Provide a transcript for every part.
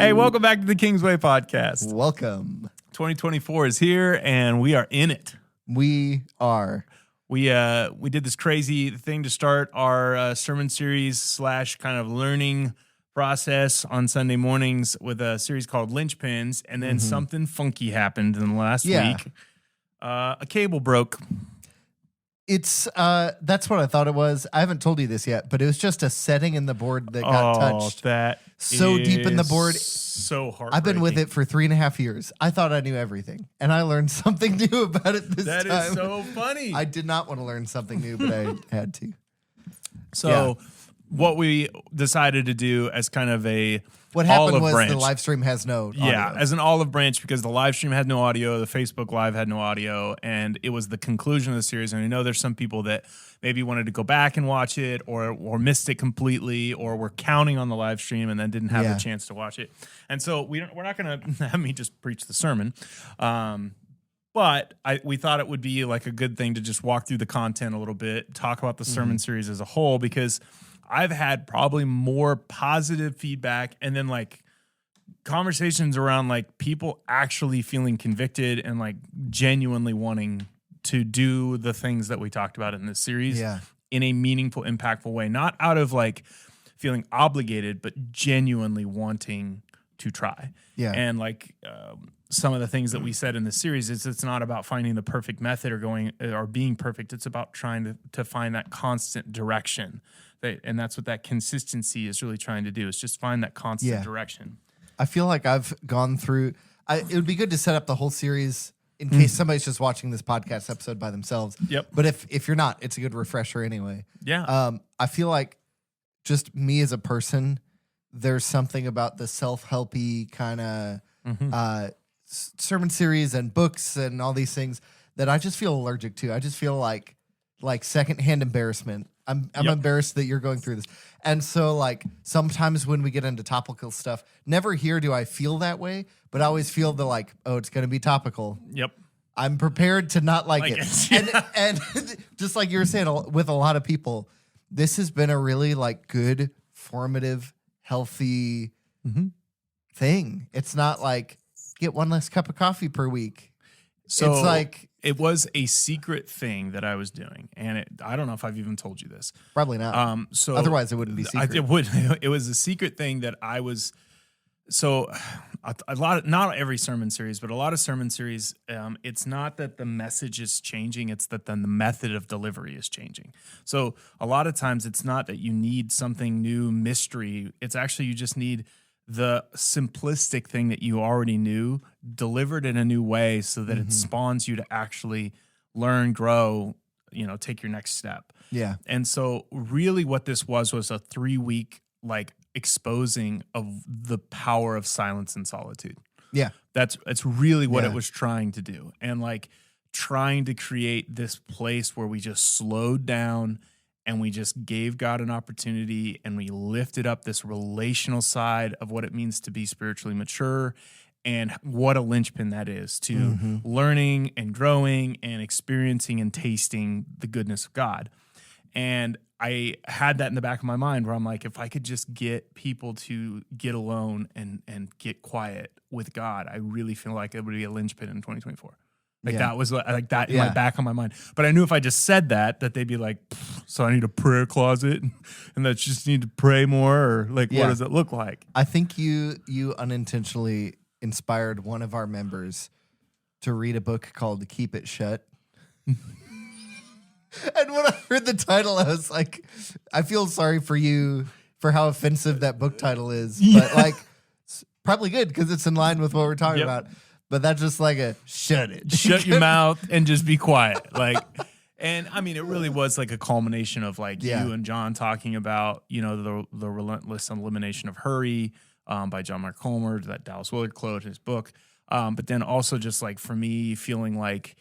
Hey, welcome back to the Kingsway Podcast. Welcome. 2024 is here, and we are in it. We are. We did this crazy thing to start our sermon series / kind of learning process on Sunday mornings with a series called Linchpins, and then something funky happened in the last week. A cable broke. It's that's what I thought it was. I haven't told you this yet, but it was just a setting in the board that got touched. That so deep in the board. So hard. I've been with it for 3.5 years. I thought I knew everything, and I learned something new about it this time. That is so funny. I did not want to learn something new, but I had to. So what we decided to do as kind of a what happened was branch. The live stream has no audio. Yeah, as an olive branch, because the live stream had no audio, the Facebook Live had no audio, and it was the conclusion of the series. And I know there's some people that maybe wanted to go back and watch it or missed it completely or were counting on the live stream and then didn't have the chance to watch it. And so we're not going to have me just preach the sermon. But we thought it would be like a good thing to just walk through the content a little bit, talk about the sermon series as a whole, because I've had probably more positive feedback and then like conversations around like people actually feeling convicted and like genuinely wanting to do the things that we talked about in this series in a meaningful, impactful way, not out of like feeling obligated, but genuinely wanting to try. Yeah. And like some of the things that we said in this series is it's not about finding the perfect method or being perfect. It's about trying to find that constant direction. And that's what that consistency is really trying to do, is just find that constant direction. I feel like I've gone through, it would be good to set up the whole series in case somebody's just watching this podcast episode by themselves. Yep. But if you're not, it's a good refresher anyway. Yeah. I feel like just me as a person, there's something about the self-helpy kind of sermon series and books and all these things that I just feel allergic to. I just feel like secondhand embarrassment. I'm embarrassed that you're going through this. And so like sometimes when we get into topical stuff, never here do I feel that way, but I always feel the like, oh, it's going to be topical. Yep. I'm prepared to not like it. And just like you were saying, with a lot of people, this has been a really like good, formative, healthy thing. It's not like get one less cup of coffee per week. So it's like, it was a secret thing that I was doing, and I don't know if I've even told you this. Probably not. So otherwise, it wouldn't be secret. It was a secret thing that I was. So a lot, not every sermon series, but a lot of sermon series. It's not that the message is changing; it's that then the method of delivery is changing. So a lot of times, it's not that you need something new, mystery. It's actually you just need the simplistic thing that you already knew delivered in a new way so that it spawns you to actually learn, grow, take your next step. Yeah. And so really what this was a 3-week like exposing of the power of silence and solitude. Yeah. That's really what it was trying to do. And like trying to create this place where we just slowed down and we just gave God an opportunity and we lifted up this relational side of what it means to be spiritually mature and what a linchpin that is to learning and growing and experiencing and tasting the goodness of God. And I had that in the back of my mind where I'm like, if I could just get people to get alone and get quiet with God, I really feel like it would be a linchpin in 2024. That was like that in my back of my mind. But I knew if I just said that they'd be like, so I need a prayer closet and that just need to pray more, or like, what does it look like? I think you unintentionally inspired one of our members to read a book called Keep It Shut. And when I heard the title, I was like, I feel sorry for you for how offensive that book title is. But like, it's probably good because it's in line with what we're talking about. But that's just like a shut it. Shut your mouth and just be quiet. Like, and I mean, it really was like a culmination of like you and John talking about, the relentless elimination of hurry by John Mark Comer, that Dallas Willard quote in his book. But then also just like for me feeling like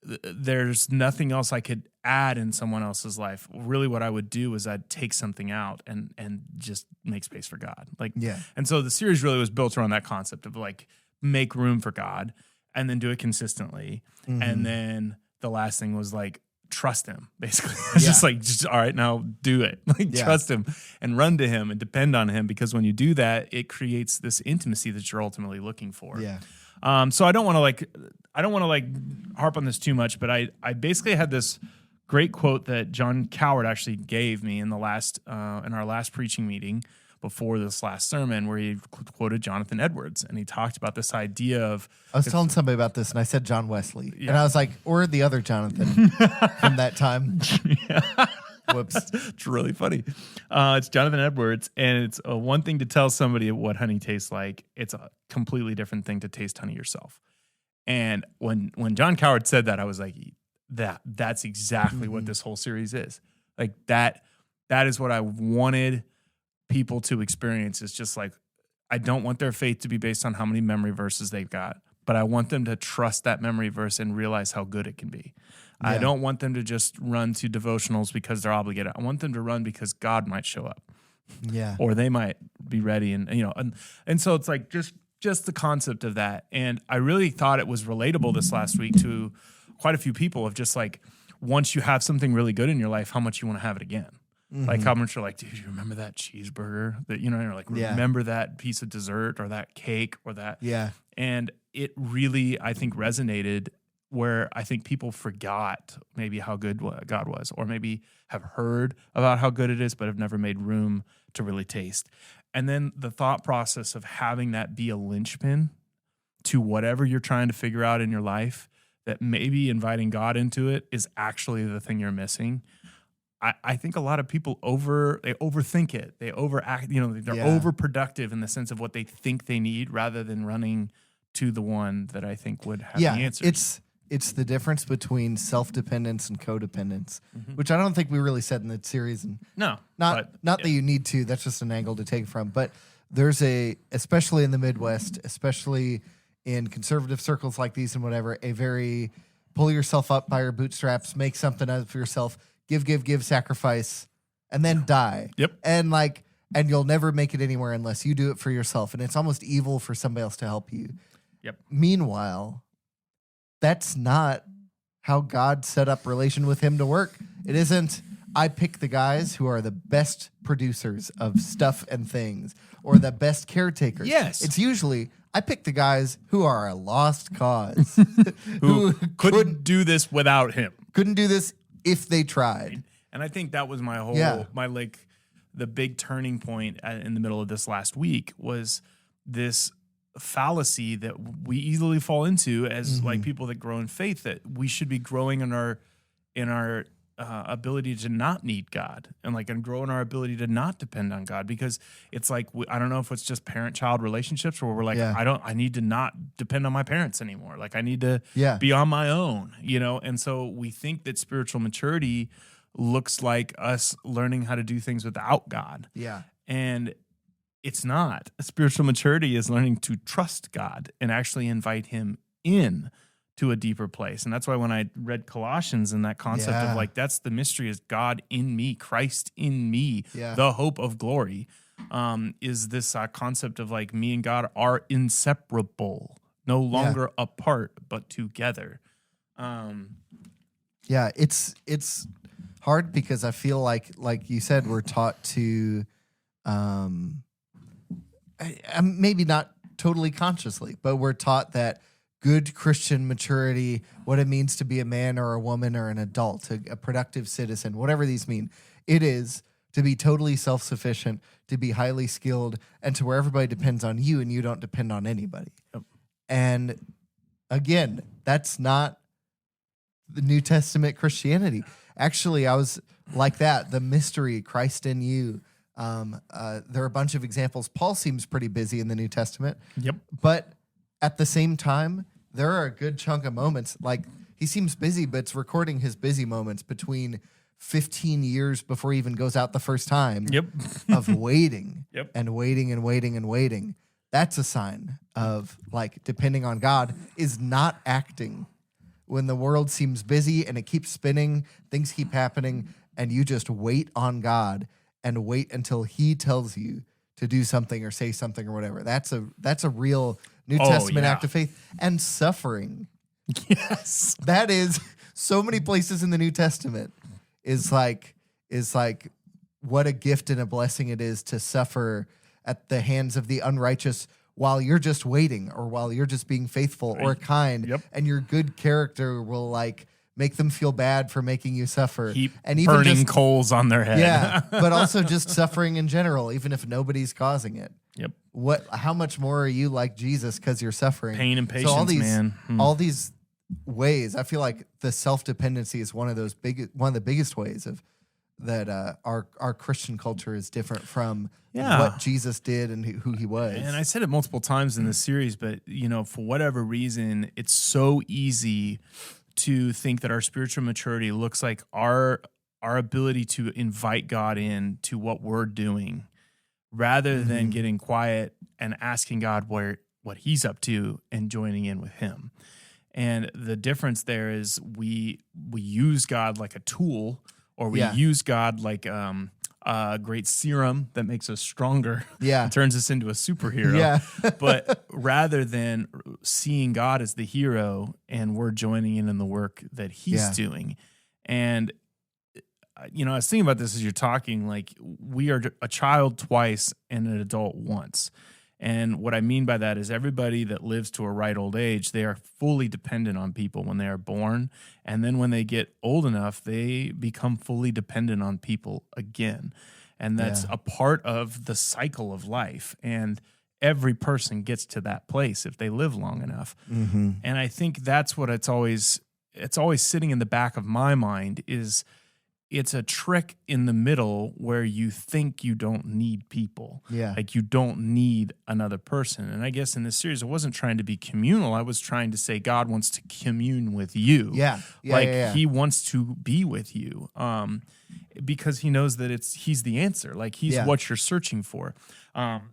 there's nothing else I could add in someone else's life. Really what I would do is I'd take something out and just make space for God. And so the series really was built around that concept of like, make room for God and then do it consistently. And then the last thing was like trust him, basically. It's just like, all right, now do it. Like, trust him and run to him and depend on him, because when you do that, it creates this intimacy that you're ultimately looking for. Yeah. So I don't want to harp on this too much, but I basically had this great quote that John Coward actually gave me in our last preaching meeting before this last sermon, where he quoted Jonathan Edwards, and he talked about this idea of. I was telling somebody about this, and I said John Wesley, and I was like, or the other Jonathan from that time. Whoops, it's really funny. It's Jonathan Edwards, and it's one thing to tell somebody what honey tastes like. It's a completely different thing to taste honey yourself. And when John Coward said that, I was like, that's exactly what this whole series is. Like that is what I wanted people to experience. Is just like, I don't want their faith to be based on how many memory verses they've got, but I want them to trust that memory verse and realize how good it can be. Yeah. I don't want them to just run to devotionals because they're obligated. I want them to run because God might show up. Yeah. Or they might be ready. And so it's like just the concept of that. And I really thought it was relatable this last week to quite a few people, of just like, once you have something really good in your life, how much you want to have it again. Mm-hmm. Like how much you're like, dude, you remember that cheeseburger that, you're like, remember that piece of dessert or that cake or that. Yeah. And it really, I think, resonated, where I think people forgot maybe how good God was, or maybe have heard about how good it is, but have never made room to really taste. And then the thought process of having that be a linchpin to whatever you're trying to figure out in your life, that maybe inviting God into it is actually the thing you're missing. I think a lot of people overthink it. They overact, they're overproductive in the sense of what they think they need, rather than running to the one that I think would have the answers. It's the difference between self-dependence and codependence, which I don't think we really said in the series. And not that you need to. That's just an angle to take from. But there's especially in the Midwest, especially in conservative circles like these and whatever, a very pull yourself up by your bootstraps, make something out of yourself, give, sacrifice, and then die. Yep. And you'll never make it anywhere unless you do it for yourself. And it's almost evil for somebody else to help you. Yep. Meanwhile, that's not how God set up relation with him to work. It isn't, I pick the guys who are the best producers of stuff and things, or the best caretakers. Yes. It's usually, I pick the guys who are a lost cause. who couldn't do this without him. Couldn't do this if they tried. And I think that was my whole, the big turning point in the middle of this last week, was this fallacy that we easily fall into as like people that grow in faith, that we should be growing in our ability to not need God, and grow in our ability to not depend on God, because it's like, I don't know if it's just parent-child relationships where we're like, I need to not depend on my parents anymore. Like I need to be on my own, and so we think that spiritual maturity looks like us learning how to do things without God. Yeah. And it's not. Spiritual maturity is learning to trust God and actually invite him in to a deeper place. And that's why when I read Colossians and that concept of that's the mystery, is God in me, Christ in me, the hope of glory, is this concept of me and God are inseparable, no longer apart, but together. It's hard because I feel like you said, we're taught to, maybe not totally consciously, but we're taught that good Christian maturity, what it means to be a man or a woman or an adult, a productive citizen, whatever these mean, it is to be totally self-sufficient, to be highly skilled, and to where everybody depends on you and you don't depend on anybody. Yep. And again, that's not the New Testament Christianity. Actually, I was like that, the mystery, Christ in you. There are a bunch of examples. Paul seems pretty busy in the New Testament. Yep. But at the same time, there are a good chunk of moments. Like, he seems busy, but it's recording his busy moments between 15 years before he even goes out the first time. Yep. Of waiting. Yep. And waiting and waiting and waiting. That's a sign of, depending on God is not acting. When the world seems busy and it keeps spinning, things keep happening, and you just wait on God and wait until he tells you to do something or say something or whatever. That's a real New Testament act of faith. And suffering. Yes. That is so many places in the New Testament is like what a gift and a blessing it is to suffer at the hands of the unrighteous while you're just waiting or while you're just being faithful or kind. Yep. And your good character will like make them feel bad for making you suffer. Heap and even burning just, coals on their head. Yeah, but also just suffering in general, even if nobody's causing it. Yep. How much more are you like Jesus because you're suffering? Pain and patience, so all these, man. All these ways, I feel like the self-dependency is one of the biggest ways of that our Christian culture is different from what Jesus did and who he was. And I said it multiple times in this series, but for whatever reason, it's so easy to think that our spiritual maturity looks like our ability to invite God in to what we're doing, rather than getting quiet and asking God what he's up to and joining in with him. And the difference there is we use God like a tool, or we use God like a great serum that makes us stronger. Yeah. And turns us into a superhero. Yeah. But rather than seeing God as the hero and we're joining in the work that he's doing. And I was thinking about this as you're talking, like we are a child twice and an adult once. And what I mean by that is everybody that lives to a right old age, they are fully dependent on people when they are born. And then when they get old enough, they become fully dependent on people again. And that's a part of the cycle of life. And every person gets to that place if they live long enough. Mm-hmm. And I think that's what it's always sitting in the back of my mind is it's a trick in the middle where you think you don't need people. Yeah. Like you don't need another person. And I guess in this series, I wasn't trying to be communal. I was trying to say God wants to commune with you. Yeah. He wants to be with you. Because he knows that he's the answer. Like he's what you're searching for.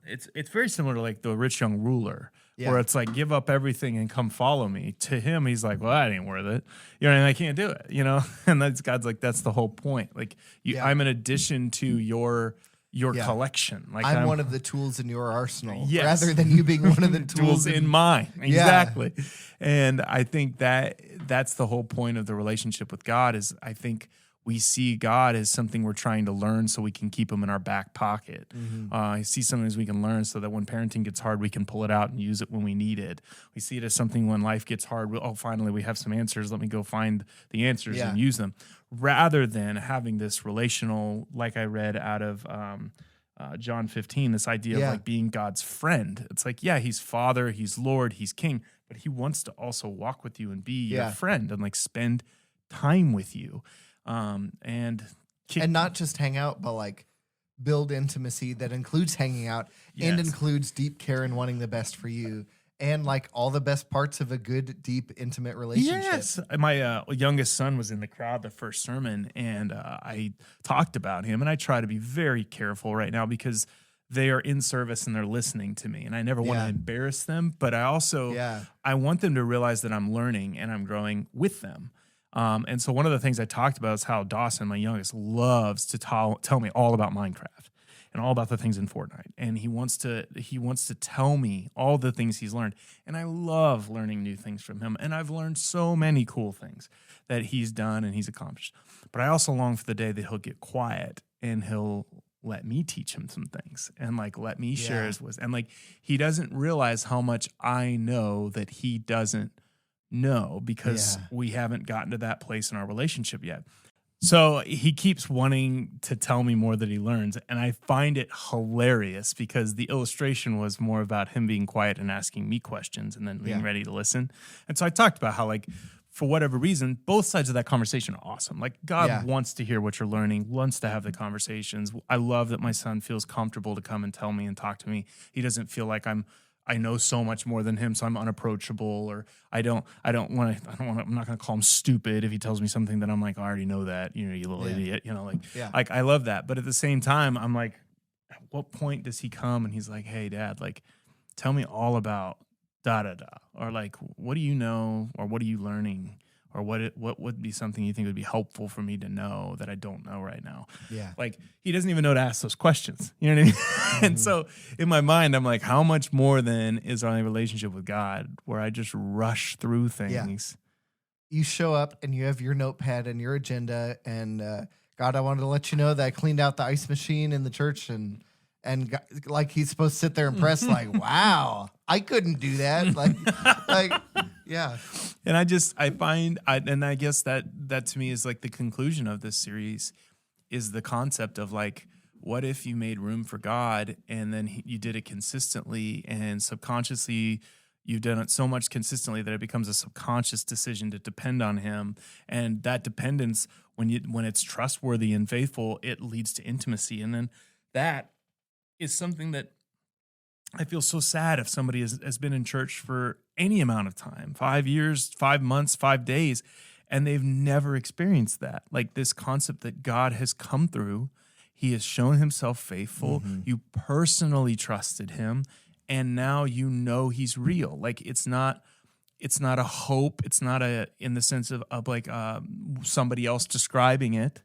It's very similar to like the rich young ruler. Yeah. Where it's like, give up everything and come follow me. To him, he's like, well, that ain't worth it. I can't do it, And God's like, that's the whole point. Like, I'm an addition to your collection. Like I'm one of the tools in your arsenal, rather than you being one of the tools in mine. Exactly. And I think that's the whole point of the relationship with God is I think we see God as something we're trying to learn so we can keep him in our back pocket. Mm-hmm. I see something as we can learn so that when parenting gets hard, we can pull it out and use it when we need it. We see it as something when life gets hard, finally we have some answers. Let me go find the answers and use them. Rather than having this relational, like I read out of John 15, this idea of like being God's friend. It's like, he's Father, he's Lord, he's King, but he wants to also walk with you and be your friend and like spend time with you. And not just hang out, but like build intimacy that includes hanging out and includes deep care and wanting the best for you and like all the best parts of a good, deep, intimate relationship. Yes. My youngest son was in the crowd the first sermon, and I talked about him, and I try to be very careful right now because they are in service and they're listening to me, and I never want to embarrass them, but I also I want them to realize that I'm learning and I'm growing with them. And so one of the things I talked about is how Dawson, my youngest, loves to tell me all about Minecraft and all about the things in Fortnite. And he wants to tell me all the things he's learned. And I love learning new things from him. And I've learned so many cool things that he's done and he's accomplished. But I also long for the day that he'll get quiet and he'll let me teach him some things and like let me share his wisdom. And like he doesn't realize how much I know that he doesn't know because we haven't gotten to that place in our relationship yet. So he keeps wanting to tell me more that he learns. And I find it hilarious because the illustration was more about him being quiet and asking me questions and then being ready to listen. And so I talked about how like, for whatever reason, both sides of that conversation are awesome. Like God wants to hear what you're learning, wants to have the conversations. I love that my son feels comfortable to come and tell me and talk to me. He doesn't feel like I know so much more than him, so I'm unapproachable, or I'm not going to call him stupid if he tells me something that I'm like, I already know that, you little idiot, like I love that. But at the same time, I'm like, at what point does he come and he's like, hey dad, like tell me all about da-da-da, or like, what do you know, or what are you learning, or what would be something you think would be helpful for me to know that I don't know right now? Yeah. Like, he doesn't even know to ask those questions. You know what I mean? Mm-hmm. And so in my mind, I'm like, how much more then is our relationship with God where I just rush through things you show up and you have your notepad and your agenda and God, I wanted to let you know that I cleaned out the ice machine in the church and God, like he's supposed to sit there and press like, wow, I couldn't do that. Like, yeah. And I guess that to me is like the conclusion of this series is the concept of like, what if you made room for God and then you did it consistently and subconsciously you've done it so much consistently that it becomes a subconscious decision to depend on him. And that dependence, when it's trustworthy and faithful, it leads to intimacy. And then that is something that I feel so sad if somebody has been in church for any amount of time, 5 years, 5 months, 5 days, and they've never experienced that. Like this concept that God has come through, he has shown himself faithful, you personally trusted him, and now you know he's real. Like it's not a hope. It's not in the sense of like somebody else describing it.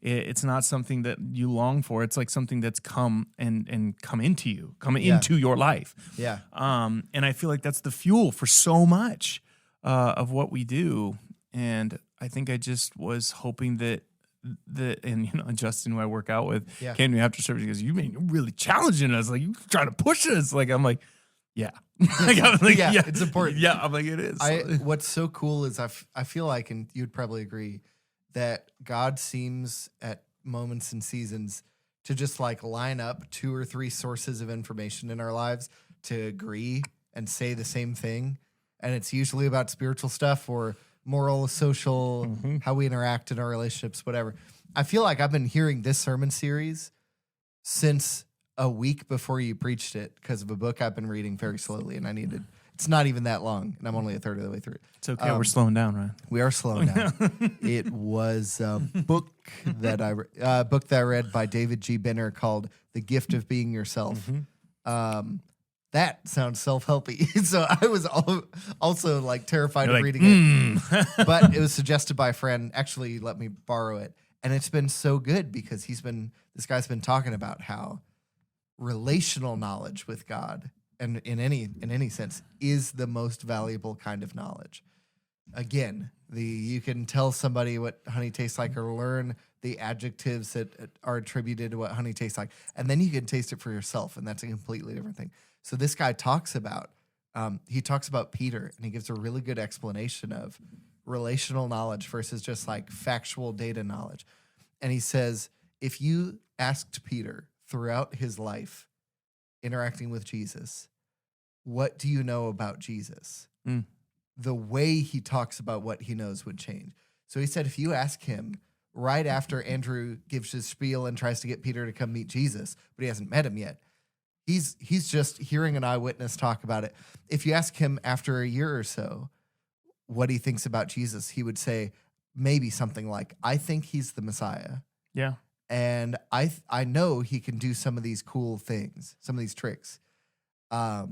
It's not something that you long for. It's like something that's come into you, into your life. Yeah. And I feel like that's the fuel for so much of what we do. And I think I just was hoping that and Justin, who I work out with, came to me after service. He goes, "You're really challenging us. Like you trying to push us." Like I'm like, yeah, it's important. Yeah, I'm like it is. What's so cool is I feel like, and you'd probably agree, that God seems at moments and seasons to just like line up 2 or 3 sources of information in our lives to agree and say the same thing, and it's usually about spiritual stuff or moral, social, how we interact in our relationships, whatever. I feel like I've been hearing this sermon series since a week before you preached it because of a book I've been reading very slowly, and it's not even that long, and I'm only a third of the way through it. It's okay. We're slowing down, right? We are slowing down. It was a book that I read by David G. Benner called "The Gift of Being Yourself." That sounds self-helpy. So I was also like terrified of reading it. But it was suggested by a friend, actually let me borrow it. And it's been so good because this guy's been talking about how relational knowledge with God and in any sense is the most valuable kind of knowledge. Again, you can tell somebody what honey tastes like or learn the adjectives that are attributed to what honey tastes like. And then you can taste it for yourself. And that's a completely different thing. So this guy talks about Peter, and he gives a really good explanation of relational knowledge versus just like factual data knowledge. And he says, if you asked Peter throughout his life interacting with Jesus, what do you know about Jesus? The way he talks about what he knows would change. So he said, if you ask him right after Andrew gives his spiel and tries to get Peter to come meet Jesus, but he hasn't met him yet, he's just hearing an eyewitness talk about it. If you ask him after a year or so what he thinks about Jesus, he would say maybe something like, I think he's the Messiah. Yeah. And I know he can do some of these cool things, some of these tricks. But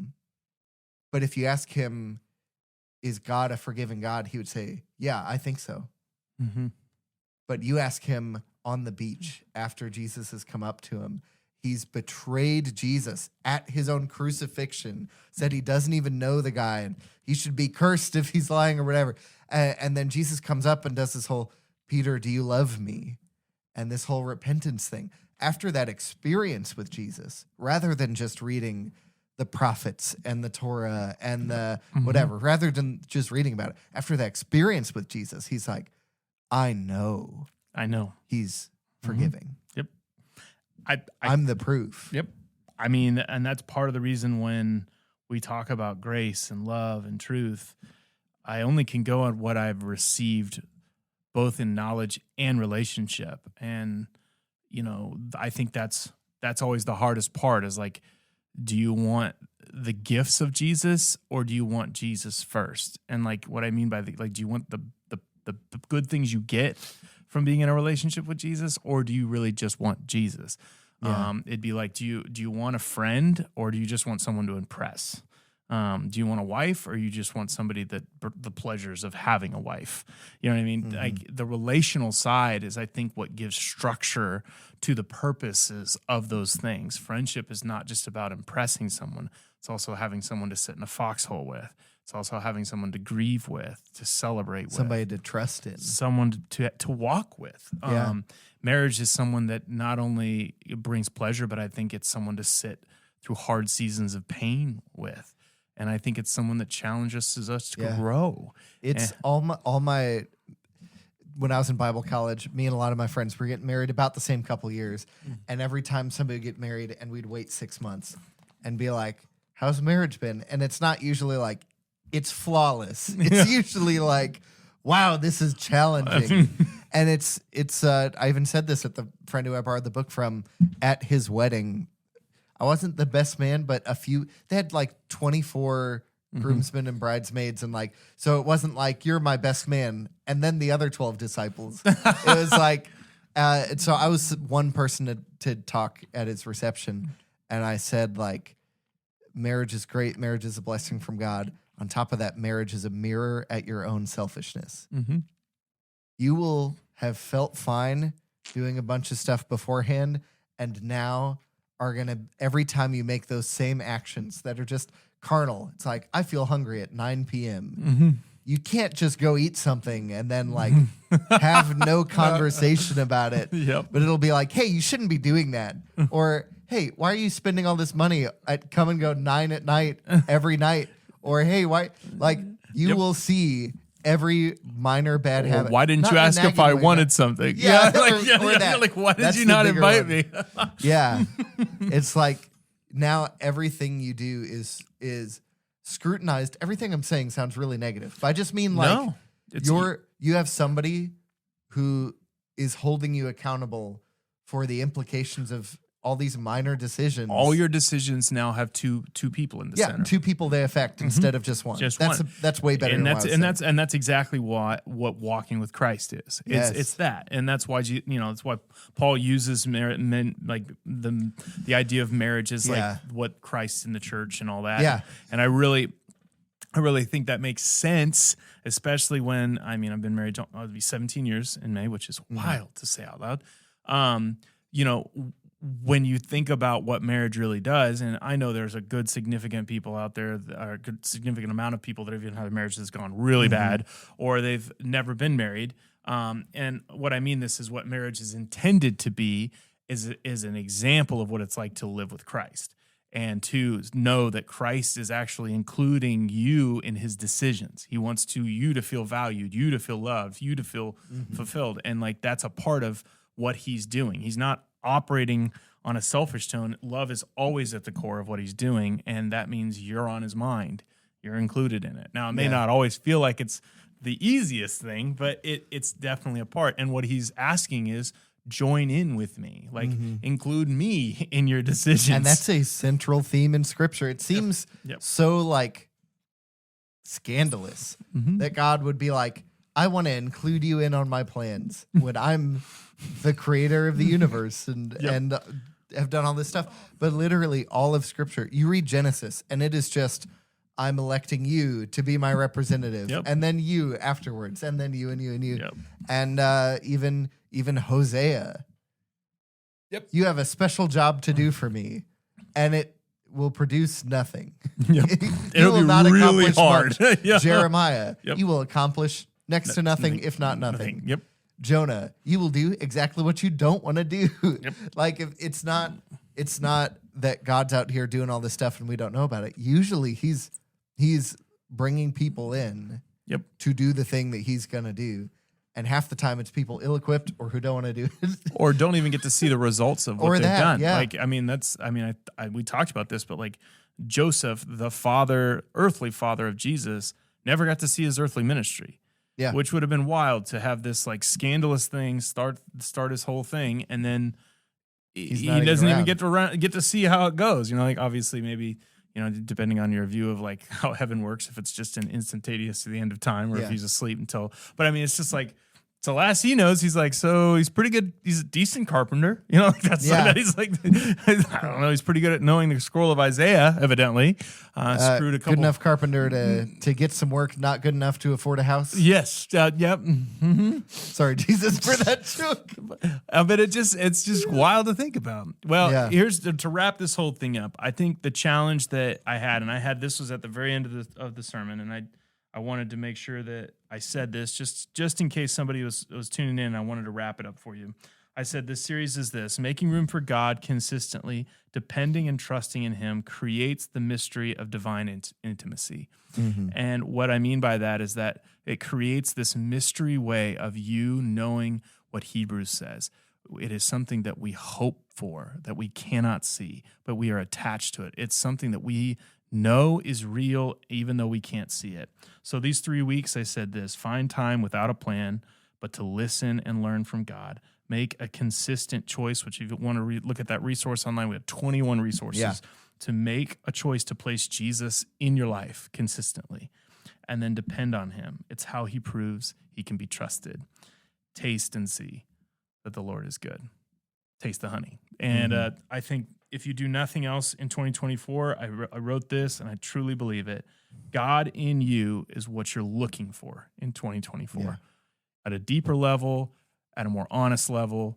if you ask him, is God a forgiving God? He would say, yeah, I think so. But you ask him on the beach after Jesus has come up to him, he's betrayed Jesus at his own crucifixion, said he doesn't even know the guy and he should be cursed if he's lying or whatever. And then Jesus comes up and does this whole, Peter, do you love me? And this whole repentance thing. After that experience with Jesus, rather than just reading the prophets and the Torah and the whatever, rather than just reading about it, after that experience with Jesus, he's like, I know he's forgiving. Yep. I'm the proof. Yep. I mean, and that's part of the reason when we talk about grace and love and truth, I only can go on what I've received both in knowledge and relationship. And, I think that's always the hardest part is like, do you want the gifts of Jesus or do you want Jesus first? And like, what I mean by do you want the good things you get from being in a relationship with Jesus, or do you really just want Jesus? Yeah. It'd be like, do you want a friend or do you just want someone to impress? Do you want a wife or you just want somebody that the pleasures of having a wife? You know what I mean? Like the relational side is, I think, what gives structure to the purposes of those things. Friendship is not just about impressing someone. It's also having someone to sit in a foxhole with. It's also having someone to grieve with, to celebrate with, Somebody to trust in. someone to walk with. Yeah. Marriage is someone that not only brings pleasure, but I think it's someone to sit through hard seasons of pain with. And I think it's someone that challenges us to grow. It's all my when I was in Bible college, me and a lot of my friends were getting married about the same couple years. And every time somebody would get married and we'd wait 6 months and be like, how's marriage been? And it's not usually like, it's flawless. It's usually like, wow, this is challenging. And it's I even said this at the friend who I borrowed the book from at his wedding. I wasn't the best man, but they had like 24 groomsmen and bridesmaids. And like, so it wasn't like, you're my best man. And then the other 12 disciples, it was like, so I was one person to talk at his reception. And I said like, marriage is great. Marriage is a blessing from God. On top of that, marriage is a mirror at your own selfishness. You will have felt fine doing a bunch of stuff beforehand, and now are going to, every time you make those same actions that are just carnal, it's like, I feel hungry at 9 p.m. You can't just go eat something and then like have no conversation about it. But it'll be like, hey, you shouldn't be doing that. Or, hey, why are you spending all this money at come and go 9 at night every night? Or, hey, why? Like, you will see every minor bad habit. Why didn't you ask if I wanted something? Yeah, like, why did you not invite me? Yeah. It's like now everything you do is scrutinized. Everything I'm saying sounds really negative. But I just mean like you have somebody who is holding you accountable for the implications of all these minor decisions. All your decisions now have two people in the center. Yeah, two people they affect instead of just one. That's way better. And that's exactly what walking with Christ is. It's that, and that's why that's why Paul uses like the idea of marriage is like what Christ in the church and all that. Yeah, and I really think that makes sense, especially when I've been married. I'll be 17 years in May, which is wild to say out loud. When you think about what marriage really does, and I know there's a good significant people out there, a good significant amount of people that have even had a marriage that's gone really bad, or they've never been married. And what I mean this is what marriage is intended to be is an example of what it's like to live with Christ, and to know that Christ is actually including you in his decisions. He wants you to feel valued, you to feel loved, you to feel fulfilled. And like, that's a part of what he's doing. He's not operating on a selfish tone. Love is always at the core of what he's doing, and that means you're on his mind. You're included in it. Now, it may not always feel like it's the easiest thing, but it's definitely a part. And what he's asking is, join in with me, like include me in your decisions. And that's a central theme in Scripture. It seems so like scandalous that God would be like, I want to include you in on my plans when I'm the creator of the universe and have done all this stuff. But literally all of Scripture, you read Genesis and it is just, I'm electing you to be my representative, and then you afterwards, and then you and you and you. And even Hosea. You have a special job to do for me, and it will produce nothing. It'll be really hard. Jeremiah, you will accomplish next to nothing, if not nothing. Jonah, you will do exactly what you don't want to do. Like, if it's not that God's out here doing all this stuff and we don't know about it. Usually he's bringing people in to do the thing that he's going to do. And half the time it's people ill-equipped or who don't want to do it. Or don't even get to see the results of what they've done. Like, we talked about this, but like Joseph, the earthly father of Jesus, never got to see his earthly ministry. Which would have been wild to have this like scandalous thing start his whole thing, and then he doesn't even get to see how it goes. Like obviously maybe, depending on your view of like how heaven works, if it's just an instantaneous to the end of time, or if he's asleep until. But I mean, it's just like So last he knows, he's like, so he's pretty good. He's a decent carpenter. You know, that's that he's like, I don't know. He's pretty good at knowing the scroll of Isaiah, evidently. Screwed a couple. Good enough carpenter to get some work, not good enough to afford a house. Yes. Yep. Mm-hmm. Sorry, Jesus, for that joke. But it's just wild to think about. Well, here's to wrap this whole thing up. I think the challenge that I had, this was at the very end of the sermon, and I wanted to make sure that I said this just in case somebody was tuning in. I wanted to wrap it up for you. I said this series is this: making room for God consistently, depending and trusting in Him creates the mystery of divine intimacy. Mm-hmm. And what I mean by that is that it creates this mystery way of you knowing what Hebrews says. It is something that we hope for, that we cannot see, but we are attached to it. It's something that we know is real, even though we can't see it. So these 3 weeks, I said this: find time without a plan, but to listen and learn from God. Make a consistent choice, which if you want to look at that resource online, we have 21 resources to make a choice to place Jesus in your life consistently and then depend on Him. It's how He proves He can be trusted. Taste and see that the Lord is good. Taste the honey. And I think if you do nothing else in 2024, I wrote this and I truly believe it. God in you is what you're looking for in 2024 at a deeper level, at a more honest level,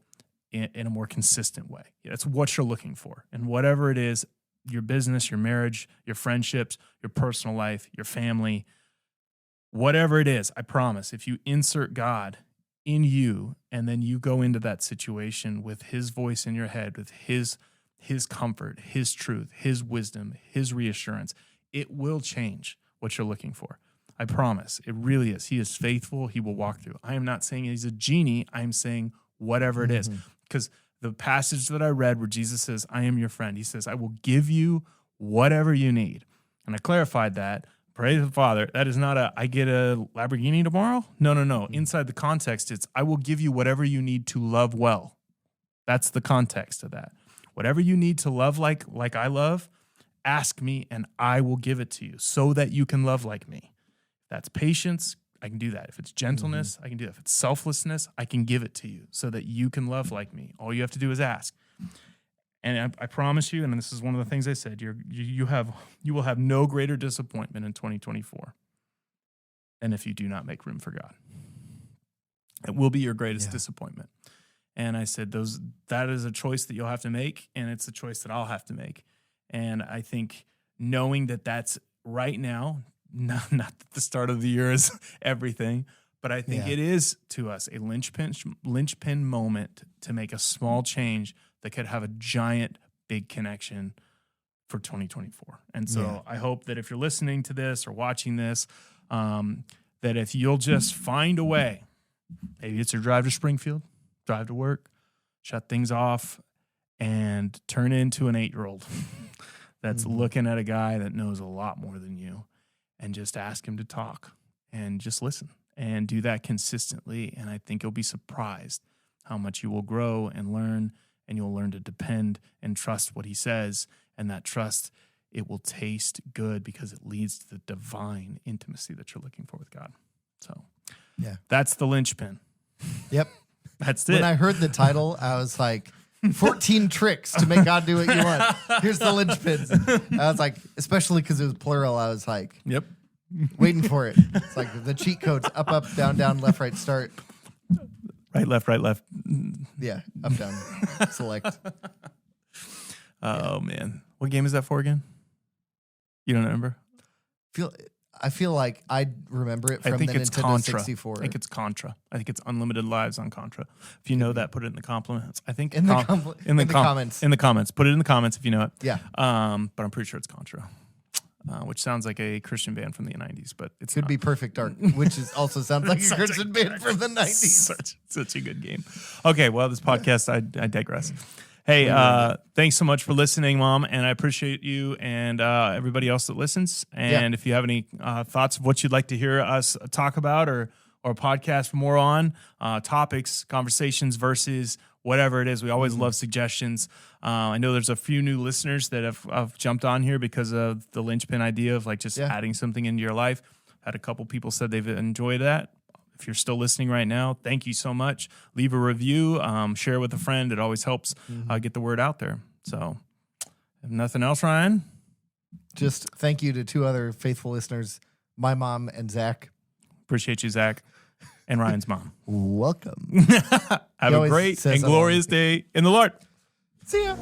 in a more consistent way. That's what you're looking for. And whatever it is, your business, your marriage, your friendships, your personal life, your family, whatever it is, I promise, if you insert God in you and then you go into that situation with His voice in your head, with His comfort, His truth, His wisdom, His reassurance, it will change what you're looking for. I promise. It really is. He is faithful. He will walk through. I am not saying He's a genie. I am saying whatever it is. Because the passage that I read where Jesus says, I am your friend, He says, I will give you whatever you need. And I clarified that. Praise the Father. That is not I get a Lamborghini tomorrow. No. Inside the context, it's I will give you whatever you need to love well. That's the context of that. Whatever you need to love like I love, ask me and I will give it to you so that you can love like me. If that's patience, I can do that. If it's gentleness, I can do that. If it's selflessness, I can give it to you so that you can love like me. All you have to do is ask. And I promise you, and this is one of the things I said, you will have no greater disappointment in 2024 than if you do not make room for God. It will be your greatest disappointment. And I said that is a choice that you'll have to make, and it's a choice that I'll have to make. And I think knowing that that's right now, not that the start of the year is everything, but I think it is to us a linchpin moment to make a small change that could have a giant, big connection for 2024. And so I hope that if you're listening to this or watching this, that if you'll just find a way, maybe it's your drive to Springfield, drive to work, shut things off, and turn into an 8-year-old that's looking at a guy that knows a lot more than you, and just ask him to talk and just listen and do that consistently. And I think you'll be surprised how much you will grow and learn, and you'll learn to depend and trust what He says. And that trust, it will taste good because it leads to the divine intimacy that you're looking for with God. So that's the linchpin. Yep. That's it. When I heard the title, I was like, 14 tricks to make God do what you want. Here's the linchpins. I was like, especially because it was plural, I was like, waiting for it. It's like the cheat codes: up, up, down, down, left, right, start. Right, left. Yeah, up, down, select. Oh, man. What game is that for again? You don't remember? I feel like I remember it from the Nintendo Contra. 64. I think it's Contra. I think it's Unlimited Lives on Contra. If you know that, put it in the comments. I think in the comments. In the comments. Put it in the comments if you know it. Yeah. But I'm pretty sure it's Contra, which sounds like a Christian band from the 90s, but it could be Perfect Dark, which also sounds like a Christian band from the 90s. Such a good game. Okay, well, this podcast, I digress. Hey, thanks so much for listening, Mom, and I appreciate you and everybody else that listens. And if you have any thoughts of what you'd like to hear us talk about or podcast more on, topics, conversations, versus whatever it is, we always love suggestions. I know there's a few new listeners that have jumped on here because of the linchpin idea of like just adding something into your life. Had a couple people said they've enjoyed that. If you're still listening right now, thank you so much. Leave a review, share with a friend. It always helps get the word out there. So, if nothing else, Ryan? Just thank you to 2 other faithful listeners, my mom and Zach. Appreciate you, Zach, and Ryan's mom. Welcome. Have a great and glorious day in the Lord. See ya.